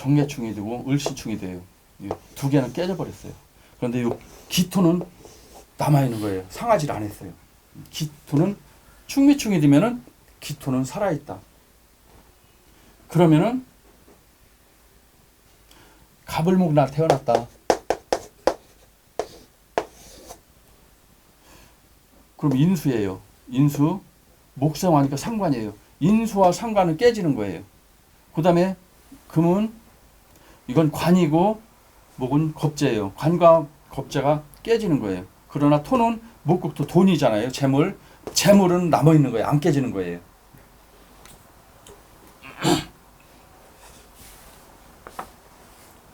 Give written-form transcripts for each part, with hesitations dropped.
정계충이 되고 을신충이 돼요. 두 개는 깨져버렸어요. 그런데 이 기토는 남아있는 거예요. 상하지를 않았어요. 기토는 충미충이 되면은 기토는 살아있다. 그러면은 갑을목 날 태어났다. 그럼 인수예요. 인수 목성하니까 상관이에요. 인수와 상관은 깨지는 거예요. 그 다음에 금은 이건 관이고 목은 겁재예요. 관과 겁재가 깨지는 거예요. 그러나 토는 목국토 돈이잖아요. 재물은 남아있는 거예요. 안 깨지는 거예요.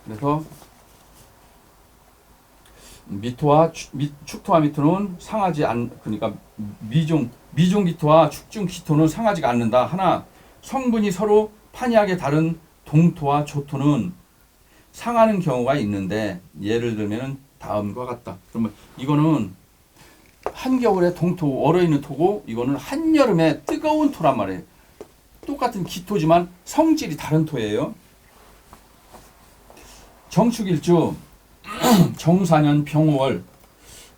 그래서 축토와 미토는 상하지 그러니까 미중 기토와 축중 기토는 상하지가 않는다. 하나 성분이 서로 판이하게 다른 동토와 조토는 상하는 경우가 있는데 예를 들면 다음과 같다. 그러면 이거는 한겨울에 동토 얼어있는 토고 이거는 한여름에 뜨거운 토란 말이에요. 똑같은 기토지만 성질이 다른 토예요. 정축일주 정사년 병5월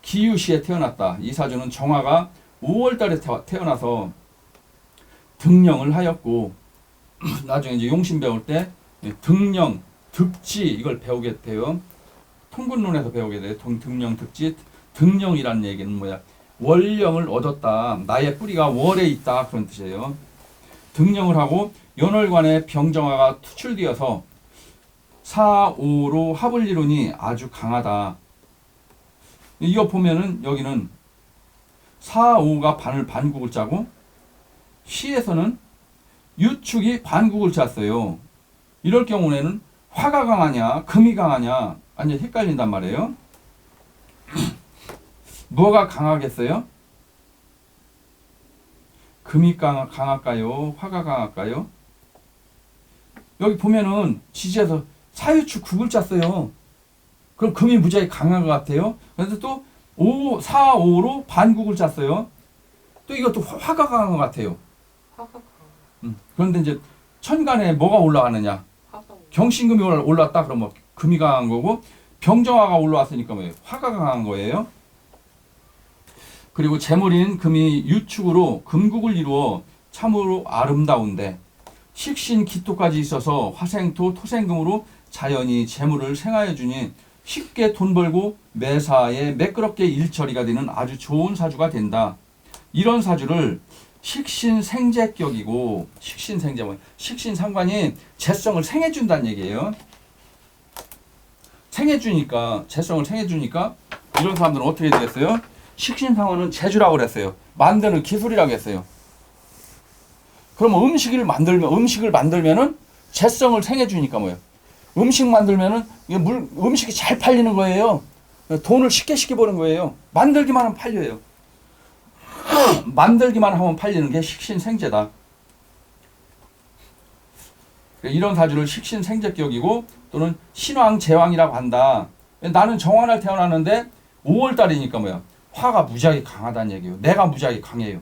기유시에 태어났다. 이 사주는 정화가 5월달에 태어나서 등령을 하였고 나중에 이제 용신 배울 때 등령, 득지 이걸 배우게 돼요. 통근론에서 배우게 돼요. 등령, 득지. 등령이라는 얘기는 뭐야? 월령을 얻었다. 나의 뿌리가 월에 있다. 그런 뜻이에요. 등령을 하고 연월관에 병정화가 투출되어서 4, 5로 합을 이루니 아주 강하다. 이거 보면은 여기는 4, 5가 반국을 짜고 시에서는 유축이 반국을 짰어요. 이럴 경우에는 화가 강하냐 금이 강하냐 완전 헷갈린단 말이에요. 뭐가 강하겠어요? 금이 강할까요? 화가 강할까요? 여기 보면은 지지에서 사유축 국을 짰어요. 그럼 금이 무지하게 강한 것 같아요. 그래서 또 4, 5로 반국을 짰어요. 또 이것도 화가 강한 것 같아요. 그런데 이제 천간에 뭐가 올라가느냐? 경신금이 올랐다 그러면 금이 강한 거고 병정화가 올라왔으니까 뭐예요? 화가 강한 거예요. 그리고 재물인 금이 유축으로 금국을 이루어 참으로 아름다운데 식신 기토까지 있어서 화생토 토생금으로 자연이 재물을 생하여 주니 쉽게 돈 벌고 매사에 매끄럽게 일처리가 되는 아주 좋은 사주가 된다. 이런 사주를 식신생재격이고 식신상관이 재성을 생해준다는 얘기예요. 재성을 생해주니까 이런 사람들은 어떻게 되겠어요? 식신상관은 재주라고 그랬어요. 만드는 기술이라고 했어요. 그러면 음식을 만들면은 재성을 생해주니까 뭐예요? 음식 만들면은 음식이 잘 팔리는 거예요. 돈을 쉽게 버는 거예요. 만들기만 하면 팔려요. 만들기만 하면 팔리는 게 식신생재다. 이런 사주를 식신생재격이고 또는 신왕제왕이라고 한다. 나는 정화날 태어났는데 5월달이니까 뭐야? 화가 무지하게 강하다는 얘기예요. 내가 무지하게 강해요.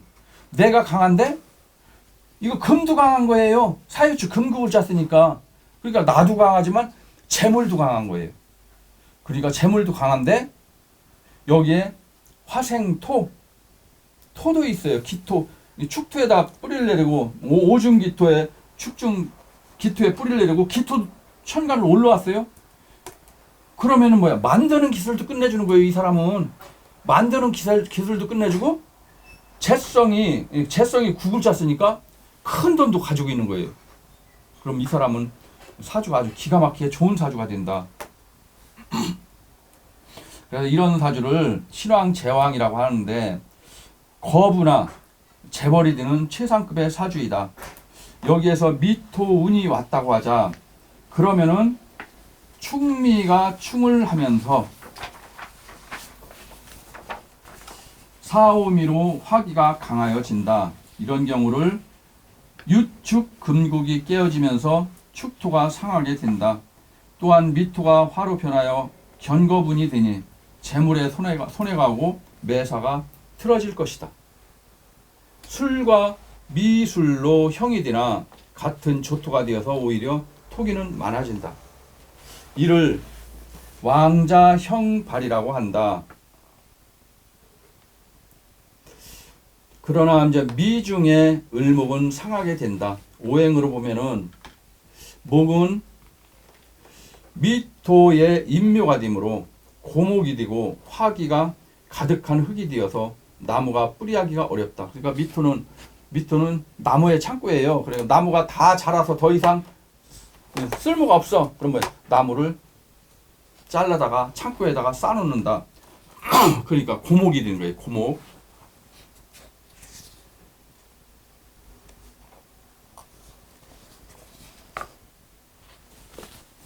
내가 강한데 이거 금도 강한 거예요. 사유축 금국을 짰으니까. 그러니까 나도 강하지만 재물도 강한 거예요. 그러니까 재물도 강한데 여기에 화생토 토도 있어요. 기토 축토에다 뿌리를 내리고 오중 기토에 축중 기토에 뿌리를 내리고 기토 천간으로 올라왔어요. 그러면은 뭐야? 만드는 기술도 끝내주는 거예요. 이 사람은 만드는 기술도 끝내주고 재성이 국을 짰으니까 큰 돈도 가지고 있는 거예요. 그럼 이 사람은 사주가 아주 기가 막히게 좋은 사주가 된다. 그래서 이런 사주를 신왕제왕이라고 하는데 거부나 재벌이 되는 최상급의 사주이다. 여기에서 미토운이 왔다고 하자 그러면은 충미가 충을 하면서 사오미로 화기가 강하여진다. 이런 경우를 유축 금국이 깨어지면서 축토가 상하게 된다. 또한 미토가 화로 변하여 견거분이 되니 재물에 손해가 오고 매사가 틀어질 것이다. 술과 미술로 형이 되나 같은 조토가 되어서 오히려 토기는 많아진다. 이를 왕자형발이라고 한다. 그러나 이제 미중의 을목은 상하게 된다. 오행으로 보면은 목은 미토의 인묘가 되므로 고목이 되고 화기가 가득한 흙이 되어서 나무가 뿌리하기가 어렵다. 그러니까 미토는 나무의 창고예요. 그러니까 나무가 다 자라서 더 이상 쓸모가 없어. 그러면 나무를 잘라다가 창고에다가 쌓아놓는다. 그러니까 고목이 되는 거예요. 고목.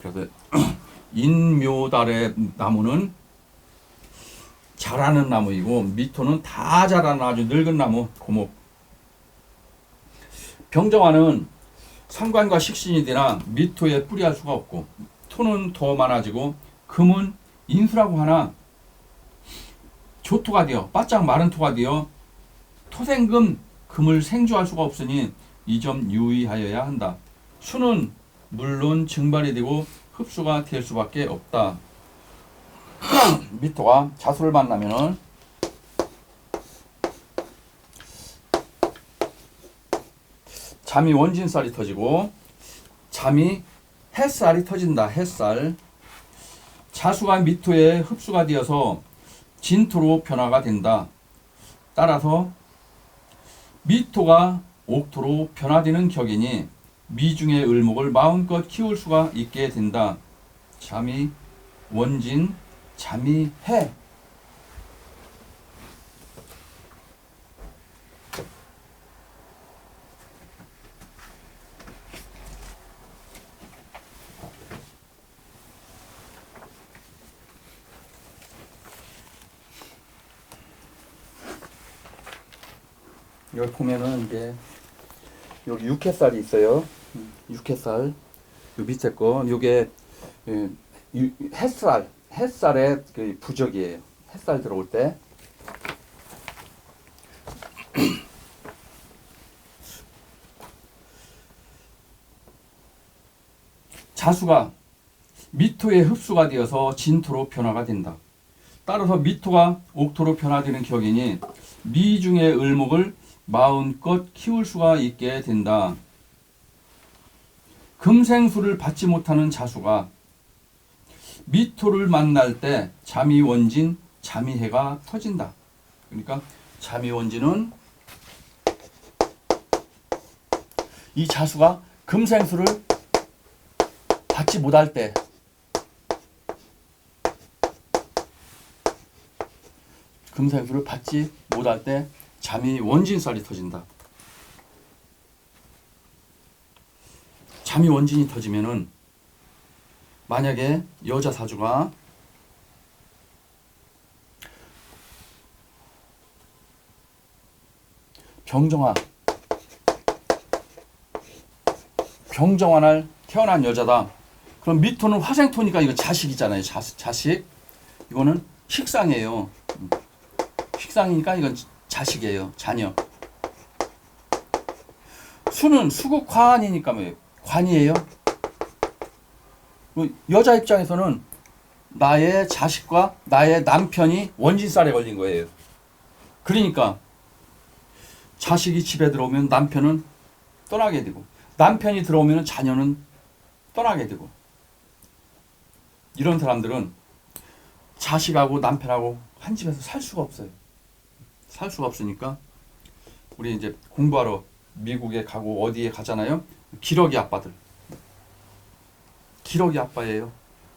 그래서 인묘달의 나무는 자라는 나무이고 미토는 다 자라는 아주 늙은 나무 고목. 병정화는 상관과 식신이 되나 미토에 뿌리할 수가 없고 토는 더 많아지고 금은 인수라고 하나 조토가 되어 바짝 마른 토가 되어 토생금 금을 생주할 수가 없으니 이 점 유의하여야 한다. 수는 물론 증발이 되고 흡수가 될 수밖에 없다. 미토가 자수를 만나면은 잠이 원진살이 터지고 잠이 햇살이 터진다. 햇살. 자수가 미토에 흡수가 되어서 진토로 변화가 된다. 따라서 미토가 옥토로 변화되는 격이니 미중의 을목을 마음껏 키울 수가 있게 된다. 잠이 원진, 잠이 해. 여기 보면은 이제 여기 육회살이 있어요. 육회살. 요 밑에 거 요게 햇살의 그 부적이에요. 햇살 들어올 때. 자수가 미토에 흡수가 되어서 진토로 변화가 된다. 따라서 미토가 옥토로 변화되는 격이니 미중의 을목을 마음껏 키울 수가 있게 된다. 금생수를 받지 못하는 자수가 미토를 만날 때 자미원진, 자미해가 터진다. 그러니까 자미원진은 이 자수가 금생수를 받지 못할 때 금생수를 받지 못할 때 잠이 원진살이 터진다. 잠이 원진이 터지면은 만약에 여자 사주가 병정화날 태어난 여자다. 그럼 미토는 화생토니까 이거 자식이잖아요. 자식. 이거는 식상이에요. 식상이니까 이건 자식이에요. 자녀. 수는 수국화환이니까 뭐예요? 관이에요. 여자 입장에서는 나의 자식과 나의 남편이 원진살에 걸린 거예요. 그러니까 자식이 집에 들어오면 남편은 떠나게 되고 남편이 들어오면 자녀는 떠나게 되고 이런 사람들은 자식하고 남편하고 한 집에서 살 수가 없어요. 살 수가 없으니까 우리 이제 공부하러 미국에 가고 어디에 가잖아요. 기러기 아빠들. 기러기 아빠예요.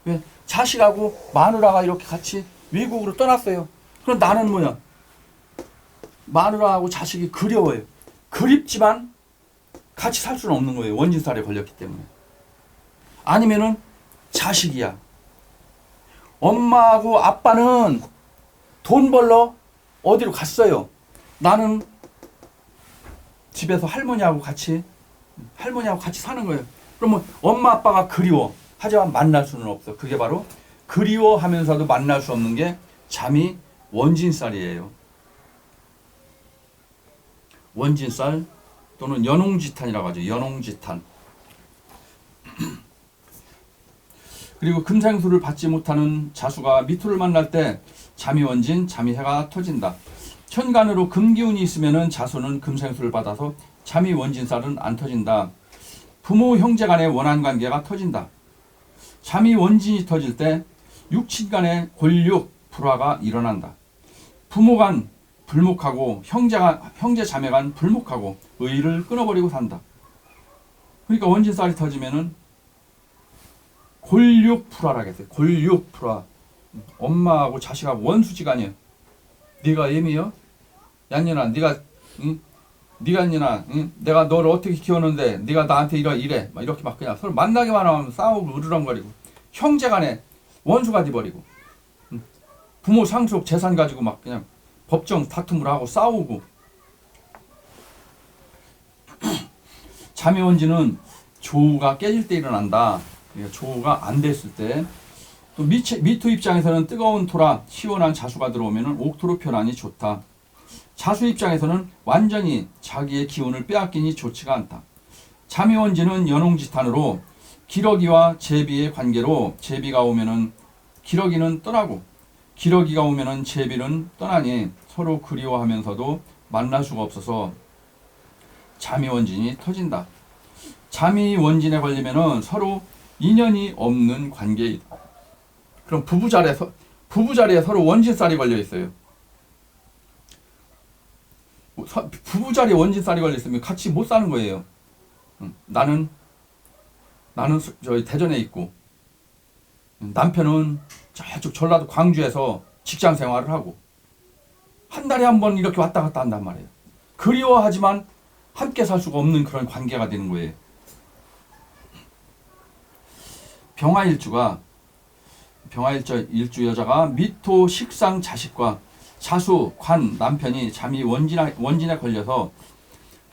왜? 자식하고 마누라가 이렇게 같이 외국으로 떠났어요. 그럼 나는 뭐야? 마누라하고 자식이 그리워요. 그립지만 같이 살 수는 없는 거예요. 원진살에 걸렸기 때문에. 아니면은 자식이야. 엄마하고 아빠는 돈 벌러 어디로 갔어요. 나는 집에서 할머니하고 같이 사는 거예요. 그러면 엄마 아빠가 그리워. 하지만 만날 수는 없어. 그게 바로 그리워하면서도 만날 수 없는 게 잠이 원진살이에요. 원진살 또는 연홍지탄이라고 하죠. 연홍지탄. 그리고 금생수를 받지 못하는 자수가 미토를 만날 때 자미원진, 자미해가 터진다. 천간으로 금기운이 있으면은 자수는 금생수를 받아서 자미원진살은 안 터진다. 부모 형제 간의 원한 관계가 터진다. 자미원진이 터질 때 육친 간의 골육, 불화가 일어난다. 부모 간 불목하고 형제 자매 간 불목하고 의를 끊어버리고 산다. 그러니까 원진살이 터지면은 골육 불화라겠어요. 골육 불화. 엄마하고 자식하고 원수지간이에요. 네가 애미요? 얀년아, 네가 응? 네가 얀년아, 응? 내가 너를 어떻게 키웠는데 네가 나한테 이래 막 이렇게 막 그냥 서로 만나기만 하면 싸우고 으르렁거리고 형제간에 원수가 돼버리고 부모 상속 재산 가지고 막 그냥 법정 다툼을 하고 싸우고. 자매원진은 조우가 깨질 때 일어난다. 조우가 안 됐을 때. 또 미토 입장에서는 뜨거운 토라 시원한 자수가 들어오면 옥토로 편안이 좋다. 자수 입장에서는 완전히 자기의 기운을 빼앗기니 좋지가 않다. 자매원진은 연홍지탄으로 기러기와 제비의 관계로 제비가 오면은 기러기는 떠나고 기러기가 오면은 제비는 떠나니 서로 그리워하면서도 만날 수가 없어서 자미원진이 터진다. 자미원진에 걸리면은 서로 인연이 없는 관계이다. 그럼 부부자리에 서로 원진살이 걸려 있어요. 부부자리에 원진살이 걸려 있으면 같이 못 사는 거예요. 나는 저희 대전에 있고 남편은 저쪽 전라도 광주에서 직장 생활을 하고 한 달에 한 번 이렇게 왔다 갔다 한단 말이에요. 그리워하지만 함께 살 수가 없는 그런 관계가 되는 거예요. 병화일주 여자가 미토 식상 자식과 자수 관 남편이 잠이 원진에 걸려서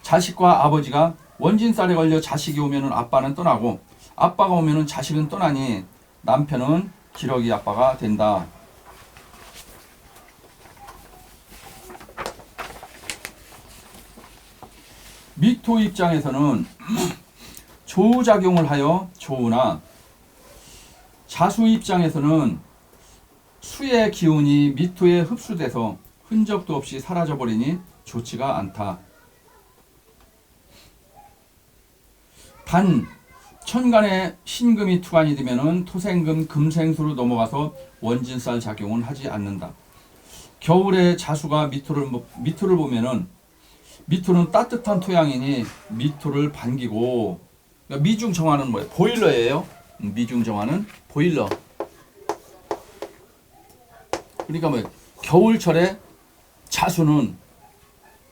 자식과 아버지가 원진살에 걸려 자식이 오면은 아빠는 떠나고 아빠가 오면은 자식은 떠나니 남편은 기러기 아빠가 된다. 미토 입장에서는 조작용을 하여 조우나 자수 입장에서는 수의 기운이 미토에 흡수돼서 흔적도 없이 사라져버리니 좋지가 않다. 단 천간에 신금이 투관이 되면은 토생금 금생수로 넘어가서 원진살 작용은 하지 않는다. 겨울에 자수가 미토를 보면은 미토는 따뜻한 토양이니 미토를 반기고, 그러니까 미중정화는 뭐예요? 보일러예요. 미중정화는 보일러. 그러니까 뭐 겨울철에 자수는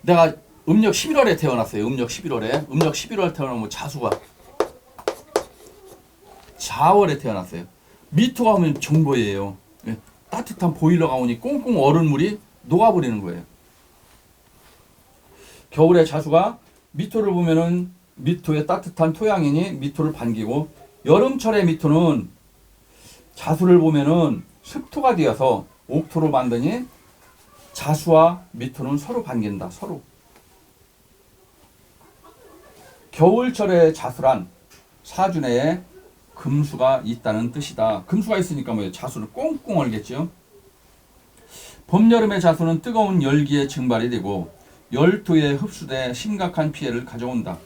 내가 음력 11월에 태어났어요. 음력 11월에. 음력 11월 태어나면 자수가 4월에 태어났어요. 미토가 오면 정보예요. 따뜻한 보일러가 오니 꽁꽁 얼은 물이 녹아버리는 거예요. 겨울에 자수가 미토를 보면은 미토의 따뜻한 토양이니 미토를 반기고, 여름철에 미토는 자수를 보면은 습토가 되어서 옥토로 만드니 자수와 미토는 서로 반긴다. 서로. 겨울철에 자수란 사주내에 금수가 있다는 뜻이다. 금수가 있으니까 뭐예요? 자수는 꽁꽁 얼겠죠. 봄, 여름의 자수는 뜨거운 열기에 증발이 되고 열투에 흡수돼 심각한 피해를 가져온다.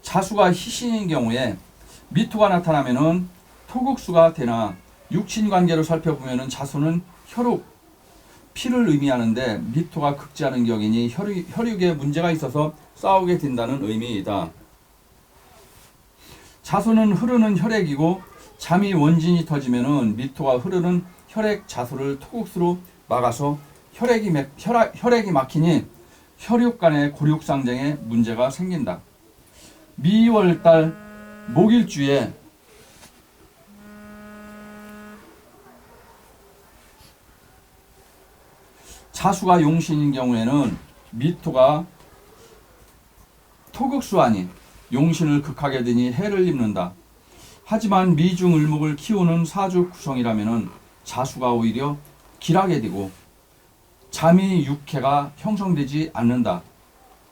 자수가 희신인 경우에 미토가 나타나면은 토국수가 되나, 육친관계로 살펴보면은 자수는 혈육, 피를 의미하는데 미토가 극지하는 격이니 혈육에 문제가 있어서 싸우게 된다는 의미이다. 자수는 흐르는 혈액이고 잠이 원진이 터지면은 미토가 흐르는 혈액 자수를 토국수로 막아서 혈액이 막히니 혈육 간의 고륙상쟁에 문제가 생긴다. 미월달 목일주에 자수가 용신인 경우에는 미토가 토극수 아닌 용신을 극하게 되니 해를 입는다. 하지만 미중을목을 키우는 사주 구성이라면 자수가 오히려 길하게 되고 잠이 육해가 형성되지 않는다.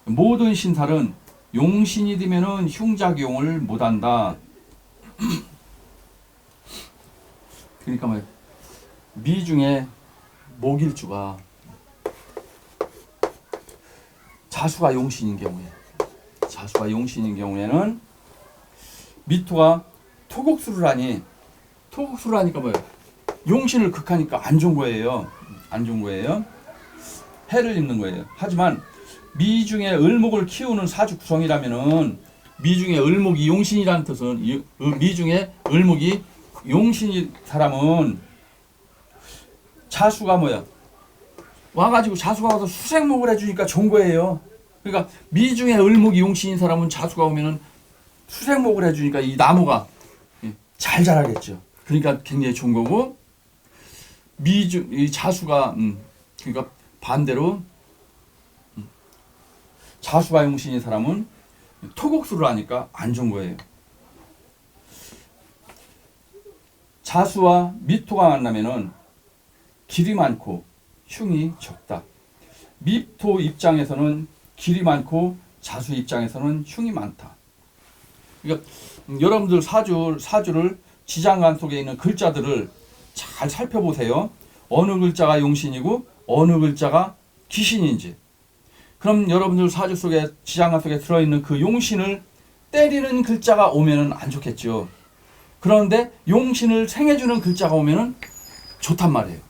모든 신살은 용신이 되면은 흉작용을 못한다. 그러니까 뭐 미중에 목일주가 자수가 용신인 경우에는 미토가 토국수를 하니 토국수를 하니까 뭐예요? 용신을 극하니까 안 좋은 거예요. 해를 입는 거예요. 하지만 미중에 을목을 키우는 사주 구성이라면은 미중에 을목이 용신이라는 뜻은 미중에 을목이 용신이 사람은 자수가 뭐야? 와가지고 자수가 와서 수생목을 해주니까 좋은 거예요. 그러니까 미중에 을목이 용신인 사람은 자수가 오면은 수생목을 해주니까 이 나무가 잘 자라겠죠. 그러니까 굉장히 좋은 거고 이 자수가 그러니까 반대로 자수가 용신인 사람은 토국수를 하니까 안 좋은 거예요. 자수와 미토가 만나면은 길이 많고 흉이 적다. 미토 입장에서는 길이 많고 자수 입장에서는 흉이 많다. 그러니까 여러분들 사주를 지장간 속에 있는 글자들을 잘 살펴보세요. 어느 글자가 용신이고 어느 글자가 귀신인지. 그럼 여러분들 사주 속에 지장간 속에 들어있는 그 용신을 때리는 글자가 오면은 안 좋겠죠. 그런데 용신을 생해주는 글자가 오면은 좋단 말이에요.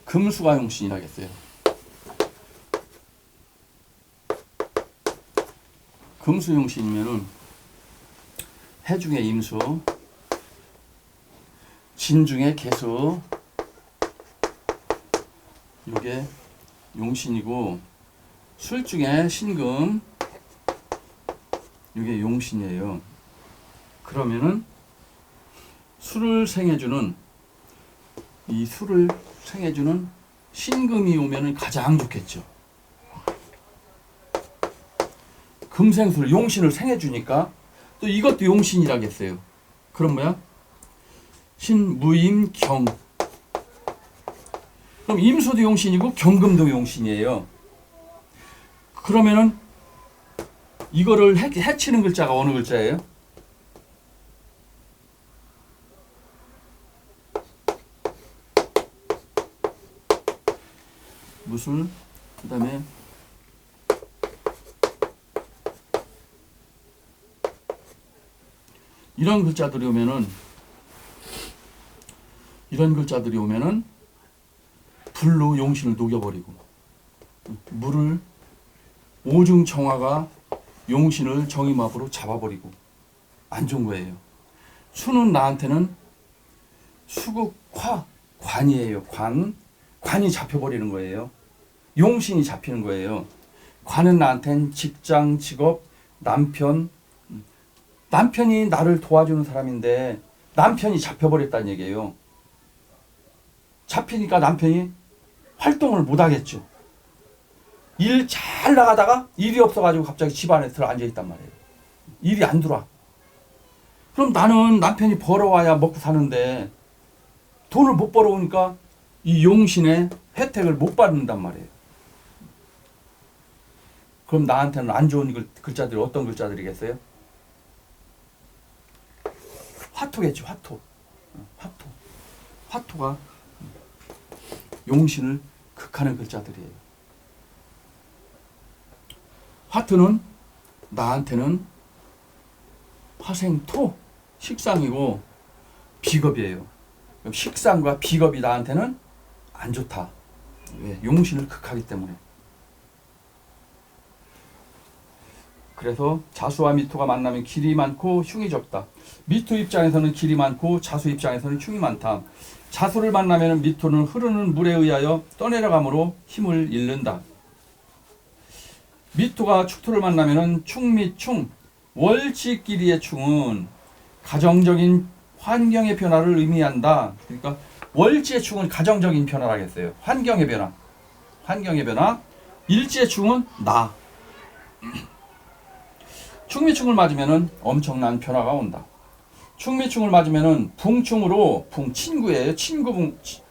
금수가 용신이라겠어요. 금수 용신이면은 해 중에 임수, 진 중에 개수, 이게 용신이고 술 중에 신금, 이게 용신이에요. 그러면은 술을 생해주는 신금이 오면은 가장 좋겠죠. 금생술 용신을 생해주니까 또 이것도 용신이라겠어요. 그럼 뭐야? 신무임경. 그럼 임수도 용신이고 경금도 용신이에요. 그러면은 이거를 해치는 글자가 어느 글자예요? 무술, 그 다음에 이런 글자들이 오면은 불로 용신을 녹여버리고 물을 오중청화가 용신을 정임합으로 잡아버리고 안 좋은 거예요. 수는 나한테는 수극화 관이에요. 관이 잡혀버리는 거예요. 용신이 잡히는 거예요. 관은 나한테는 직장, 직업, 남편이 나를 도와주는 사람인데 남편이 잡혀버렸다는 얘기예요. 잡히니까 남편이 활동을 못 하겠죠. 일 잘 나가다가 일이 없어가지고 갑자기 집안에 들어 앉아있단 말이에요. 일이 안 들어와. 그럼 나는 남편이 벌어와야 먹고 사는데 돈을 못 벌어오니까 이 용신의 혜택을 못 받는단 말이에요. 그럼 나한테는 안 좋은 글자들이 어떤 글자들이겠어요? 화토겠죠. 화토가 용신을 극하는 글자들이에요. 화토는 나한테는 화생토, 식상이고 비겁이에요. 식상과 비겁이 나한테는 안 좋다. 왜? 용신을 극하기 때문에. 그래서 자수와 미토가 만나면 길이 많고 흉이 적다. 미토 입장에서는 길이 많고 자수 입장에서는 흉이 많다. 자수를 만나면 미토는 흐르는 물에 의하여 떠내려감으로 힘을 잃는다. 미토가 축토를 만나면 충미충, 월치끼리의 충은 가정적인 환경의 변화를 의미한다. 그러니까 월지의 충은 가정적인 변화라겠어요. 환경의 변화. 환경의 변화. 일지의 충은 나. 충미충을 맞으면은 엄청난 변화가 온다. 충미충을 맞으면은 붕충으로 붕 친구예요.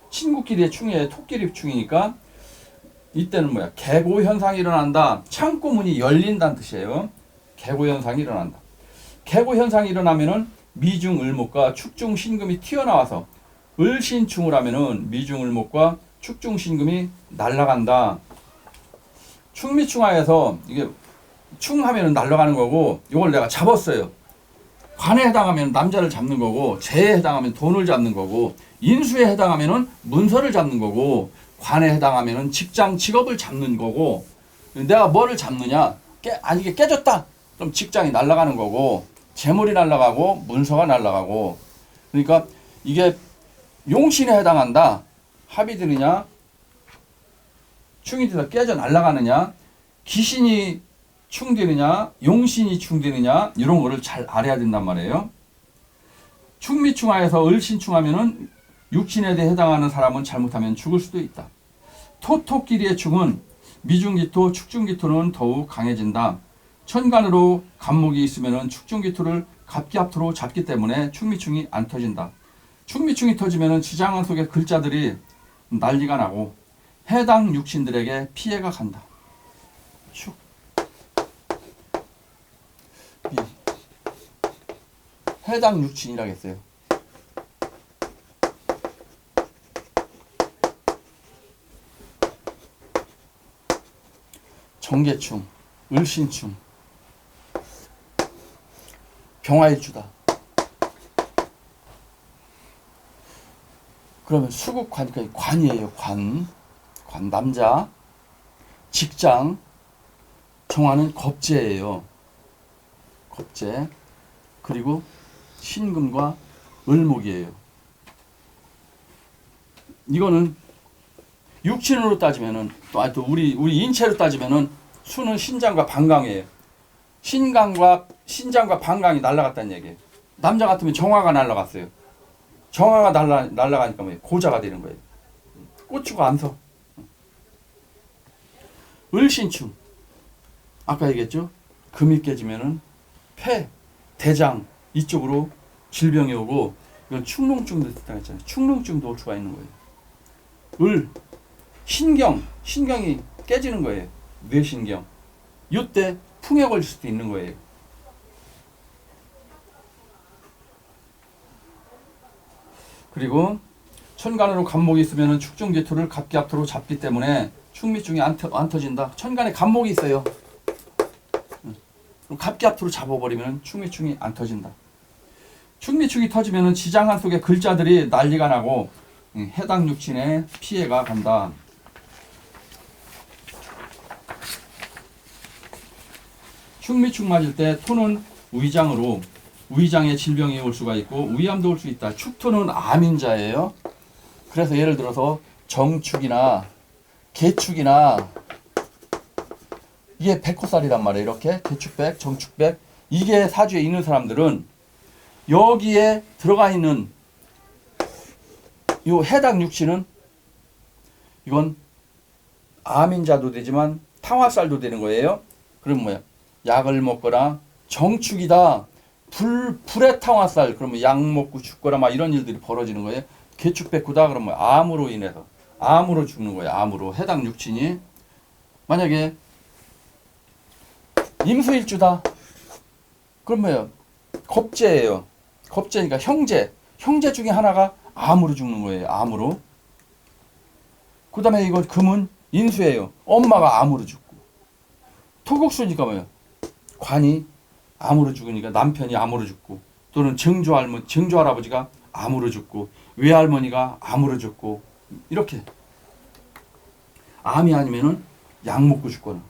친구끼리의 충이에요. 토끼리 충이니까 이때는 뭐야? 개고 현상이 일어난다. 창고 문이 열린다는 뜻이에요. 개고 현상이 일어난다. 개고 현상이 일어나면은 미중을목과 축중신금이 튀어나와서 을신충을 하면은 미중을목과 축중신금이 날아간다. 충미충하에서 이게 충하면은 날아가는 거고, 이걸 내가 잡았어요. 관에 해당하면 남자를 잡는 거고, 재에 해당하면 돈을 잡는 거고, 인수에 해당하면은 문서를 잡는 거고, 관에 해당하면은 직장 직업을 잡는 거고, 내가 뭐를 잡느냐? 이게 깨졌다. 그럼 직장이 날아가는 거고, 재물이 날아가고, 문서가 날아가고. 그러니까 이게 용신에 해당한다. 합이 되느냐? 충이 돼서 깨져 날아가느냐? 기신이 충되느냐? 용신이 충되느냐? 이런 거를 잘 알아야 된단 말이에요. 충미충하에서 을신충하면은 육신에 대해 해당하는 사람은 잘못하면 죽을 수도 있다. 토토끼리의 충은 미중기토, 축중기토는 더욱 강해진다. 천간으로 간목이 있으면은 축중기토를 갑기합토로 잡기 때문에 충미충이 안 터진다. 충미충이 터지면은 지장한 속의 글자들이 난리가 나고 해당 육신들에게 피해가 간다. 축. 해당 육신이라고 했어요. 정계충, 을신충, 병화일주다. 그러면 수국관이니까 관이에요. 관 남자. 직장, 정화는 겁재예요. 겁재. 그리고 신금과 을목이에요. 이거는 육신으로 따지면은 또 우리 인체로 따지면은 수는 신장과 방광이에요. 신장과 방광이 날아갔다는 얘기예요. 남자 같으면 정화가 날아갔어요. 정화가 날아가니까 뭐예요? 고자가 되는 거예요. 고추가 안 서. 을신충. 아까 얘기했죠? 금이 깨지면은 폐, 대장 이쪽으로 질병이 오고, 이건 축농증도 있다고 했잖아요. 축농증도 올 수가 있는 거예요. 신경이 깨지는 거예요. 뇌신경. 이때 풍에 걸릴 수도 있는 거예요. 그리고 천간으로 간목이 있으면 축중기토를 갑기합토로 잡기 때문에 충미충이 안 터진다. 천간에 간목이 있어요. 그럼 갑기합토로 잡아버리면 충미충이 안 터진다. 충미충이 터지면 지장한 속의 글자들이 난리가 나고 해당 육신에 피해가 간다. 충미충 맞을 때 토는 위장으로 위장에 질병이 올 수가 있고 위암도 올 수 있다. 축토는 암인자예요. 그래서 예를 들어서 정축이나 개축이나 이게 백호살이란 말이에요. 이렇게 개축백, 정축백 이게 사주에 있는 사람들은 여기에 들어가 있는 요 해당 육신은 이건 암인자도 되지만 탕화살도 되는 거예요. 그럼 뭐야? 약을 먹거나 정축이다. 불의 탕화살 그러면 약 먹고 죽거나 막 이런 일들이 벌어지는 거예요. 개축백구다 그러면 암으로 인해서 암으로 죽는 거예요. 암으로 해당 육신이 만약에 임수일주다. 그럼 뭐예요? 겁재예요. 겁재니까 형제 중에 하나가 암으로 죽는 거예요. 암으로. 그 다음에 이거 금은 인수예요. 엄마가 암으로 죽고. 토국수니까 뭐예요? 관이 암으로 죽으니까 남편이 암으로 죽고, 또는 증조할아버지가 암으로 죽고, 외할머니가 암으로 죽고, 이렇게 암이 아니면은 약 먹고 죽거나.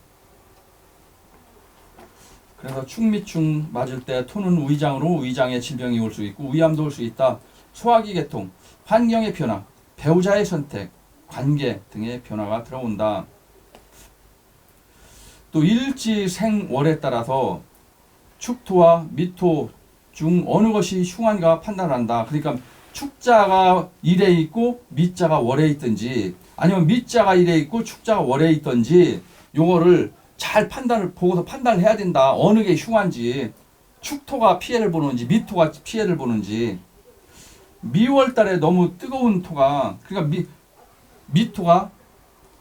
그래서 충미충 맞을 때 토는 위장으로 위장에 질병이 올 수 있고 위암도 올 수 있다. 소화기 계통, 환경의 변화, 배우자의 선택, 관계 등의 변화가 들어온다. 또 일지생월에 따라서 축토와 미토 중 어느 것이 흉한가 판단한다. 그러니까 축자가 일에 있고 미자가 월에 있든지 아니면 미자가 일에 있고 축자가 월에 있든지 요거를 잘 보고서 판단을 해야 된다. 어느 게 흉한지 축토가 피해를 보는지 미토가 피해를 보는지. 미월 달에 너무 뜨거운 토가 그러니까 미토가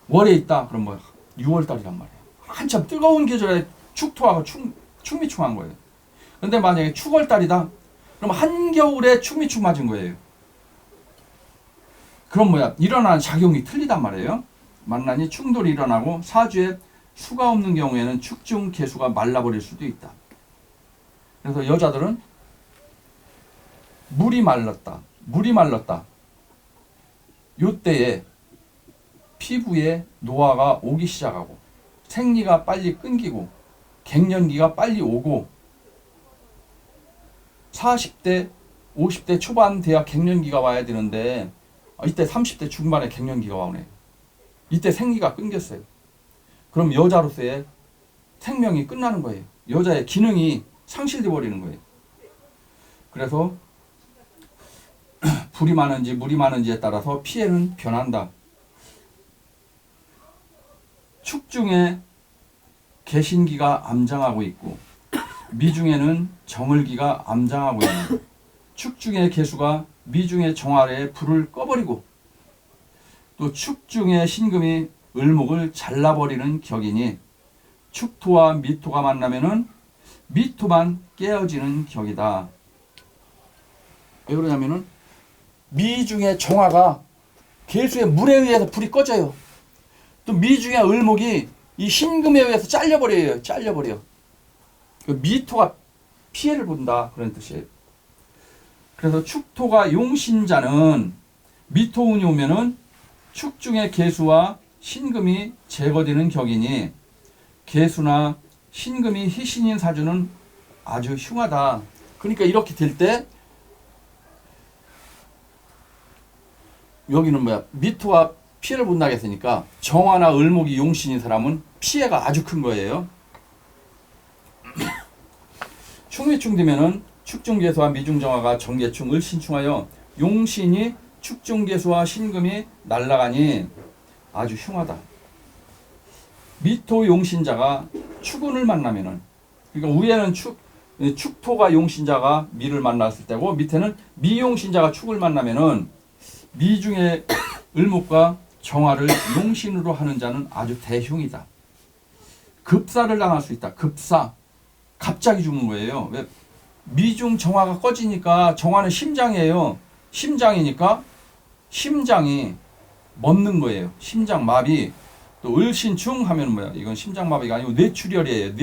월에 있다. 그럼 뭐 6월 달이란 말이에요. 한참 뜨거운 계절에 축토하고 축미충한 거예요. 근데 만약에 축월 달이다. 그럼 한겨울에 축미충 맞은 거예요. 그럼 뭐야? 일어나는 작용이 틀리단 말이에요. 만나니 충돌이 일어나고 사주에 수가 없는 경우에는 축중 개수가 말라버릴 수도 있다. 그래서 여자들은 물이 말랐다. 요때에 피부에 노화가 오기 시작하고 생리가 빨리 끊기고 갱년기가 빨리 오고 40대, 50대 초반 돼야 갱년기가 와야 되는데 이때 30대 중반에 갱년기가 와오네. 이때 생리가 끊겼어요. 그럼 여자로서의 생명이 끝나는 거예요. 여자의 기능이 상실돼 버리는 거예요. 그래서 불이 많은지 물이 많은지에 따라서 피해는 변한다. 축중에 개신기가 암장하고 있고 미중에는 정을기가 암장하고 있는 축중의 개수가 미중의 정화에 불을 꺼버리고 또 축중의 신금이 을목을 잘라버리는 격이니 축토와 미토가 만나면은 미토만 깨어지는 격이다. 왜 그러냐면은 미중의 정화가 개수의 물에 의해서 불이 꺼져요. 또 미중의 을목이 이 신금에 의해서 잘려버려요. 미토가 피해를 본다. 그런 뜻이에요. 그래서 축토가 용신자는 미토운이 오면은 축중의 개수와 신금이 제거되는 격이니 개수나 신금이 희신인 사주는 아주 흉하다. 그러니까 이렇게 될 때 여기는 뭐야? 미토가 피해를 본다고 했으니까 정화나 을목이 용신인 사람은 피해가 아주 큰 거예요. 충미충 되면은 축중개수와 미중정화가 정계충, 을신충하여 용신이 축중개수와 신금이 날아가니 아주 흉하다. 미토 용신자가 축운을 만나면은 그러니까 위에는 축토가 용신자가 미를 만났을 때고 밑에는 미용신자가 축을 만나면은 미중의 을목과 정화를 용신으로 하는 자는 아주 대흉이다. 급사를 당할 수 있다. 급사. 갑자기 죽는 거예요. 왜? 미중 정화가 꺼지니까 정화는 심장이에요. 심장이니까 심장이 멎는 거예요. 심장 마비. 또 을신충 하면 뭐야? 이건 심장 마비가 아니고 뇌출혈이에요.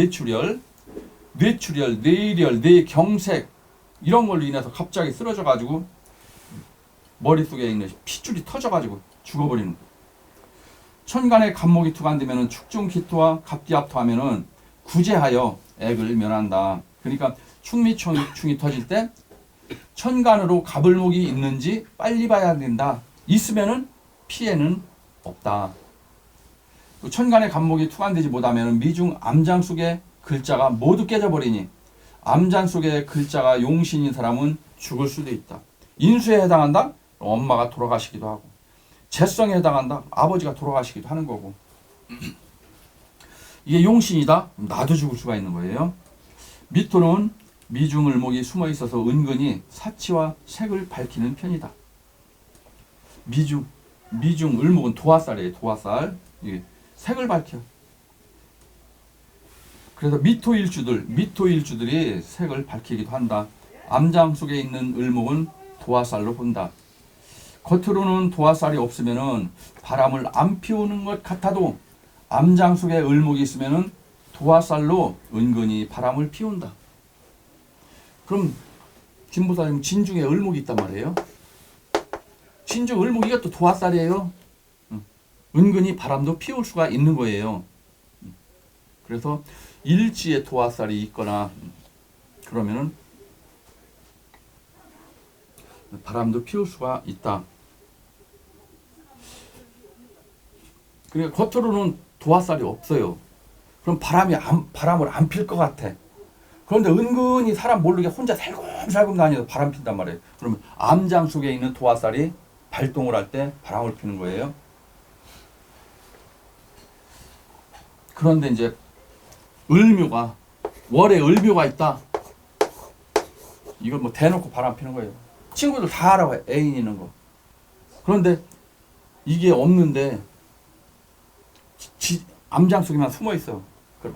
뇌출혈, 뇌일혈, 뇌경색 이런 걸로 인해서 갑자기 쓰러져 가지고 머릿속에 있는 핏줄이 터져 가지고 죽어버리는 거예요. 천간에 갑목이 투간되면은 축중 기토와 갑기합토 하면은 구제하여 액을 면한다. 그러니까 충미충이 터질 때 천간으로 갑을목이 있는지 빨리 봐야 된다. 있으면은 피해는 없다. 또 천간에 갑목이 투간되지 못하면 미중 암장 속의 글자가 모두 깨져버리니 암장 속의 글자가 용신인 사람은 죽을 수도 있다. 인수에 해당한다? 엄마가 돌아가시기도 하고 재성에 해당한다? 아버지가 돌아가시기도 하는 거고 이게 용신이다? 나도 죽을 수가 있는 거예요. 미토는 미중을목이 숨어 있어서 은근히 사치와 색을 밝히는 편이다. 미중을목은 도화살이에요. 도화살. 이게 색을 밝혀. 그래서 미토일주들이 색을 밝히기도 한다. 암장 속에 있는 을목은 도화살로 본다. 겉으로는 도화살이 없으면은 바람을 안 피우는 것 같아도 암장 속에 을목이 있으면은 도화살로 은근히 바람을 피운다. 그럼 김보사님 진중에 을목이 있단 말이에요. 진중 을목 이것도 도화살이에요. 은근히 바람도 피울 수가 있는 거예요. 그래서 일지에 도화살이 있거나 그러면은 바람도 피울 수가 있다. 그러니까 겉으로는 도화살이 없어요. 그럼 바람을 안 필 것 같아. 그런데 은근히 사람 모르게 혼자 살고 살금살금 다녀서 바람 핀단 말이에요. 그러면 암장 속에 있는 도화살이 발동을 할 때 바람을 피는 거예요. 그런데 이제 을묘가 월에 을묘가 있다. 이걸 뭐 대놓고 바람 피는 거예요. 친구들 다 알아. 애인 있는 거. 그런데 이게 없는데 암장 속에만 숨어 있어. 그럼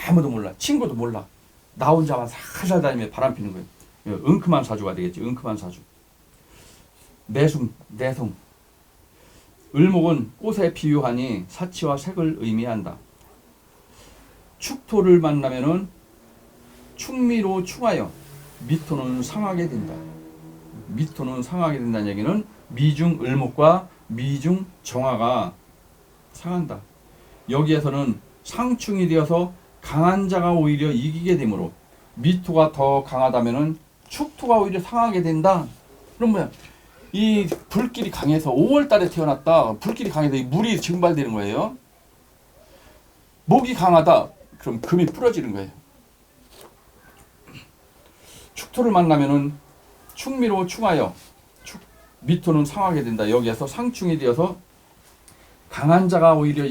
아무도 몰라. 친구도 몰라. 나 혼자만 살살 다니며 바람 피는 거예요. 은큼한 사주가 되겠지. 은큼한 사주. 내숭. 을목은 꽃에 비유하니 사치와 색을 의미한다. 축토를 만나면은 충미로 충하여 미토는 상하게 된다. 미토는 상하게 된다는 얘기는 미중 을목과 미중 정화가 상한다. 여기에서는 상충이 되어서 강한 자가 오히려 이기게 되므로 미토가 더 강하다면은 축토가 오히려 상하게 된다. 그럼 뭐야? 이 불길이 강해서 5월 달에 태어났다. 불길이 강해서 이 물이 증발되는 거예요. 목이 강하다. 그럼 금이 부러지는 거예요. 축토를 만나면은 충미로 충하여 미토는 상하게 된다. 여기에서 상충이 되어서 강한 자가 오히려